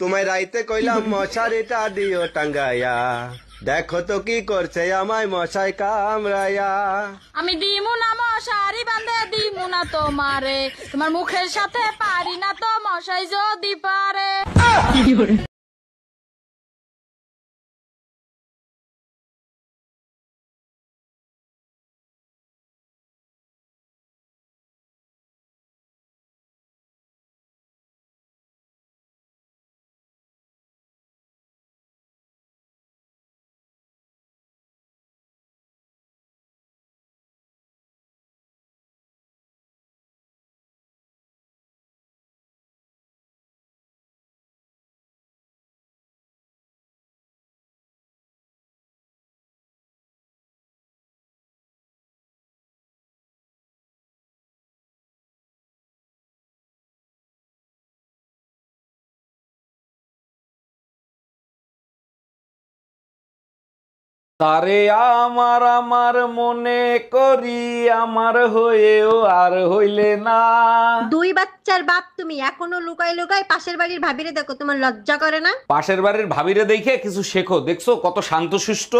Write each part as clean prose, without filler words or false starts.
তোমায় রাইতে কইলাম মশারিটা দিও টাঙ্গাইয়া, দেখো তো কি করছে আমায় মশাই কামড়াইয়া। আমি দিমু না মশারি বান্ধে দিমু না তোমারে, তোমার মুখের সাথে পারি না তো মশাই যদি পারে। তারে আমার আমার মনে করি, আমার হয়েও আর হইলে না। দুই বাচ্চার বাপ তুমি এখনো লুকাই লুকাই পাশের বাড়ির ভাবিরে দেখো, তোমার লজ্জা করে না? পাশের বাড়ির ভাবিরে দেখে কিছু শেখো, দেখছো কত শান্তশিষ্ট।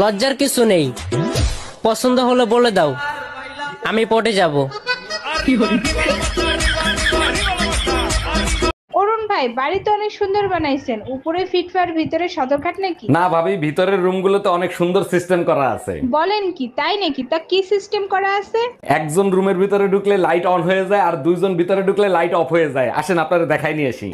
লজ্জার কিছু নেই, পছন্দ হলে বলে দাও, আমি পটে যাব। অরুণ ভাই, বাড়ি তো অনেক সুন্দর বানাইছেন, উপরে ফিটফার ভিতরে সদরঘাট নাকি? না ভাবি, ভিতরের রুমগুলোতে অনেক সুন্দর সিস্টেম করা আছে। বলেন কি, তাই নাকি? তা কি সিস্টেম করা আছে? একজন রুমের ভিতরে ঢুকলে লাইট অন হয়ে যায়, আর দুইজন ভিতরে ঢুকলে লাইট অফ হয়ে যায়। আসেন আপনারা দেখাই নিয়ে আসি।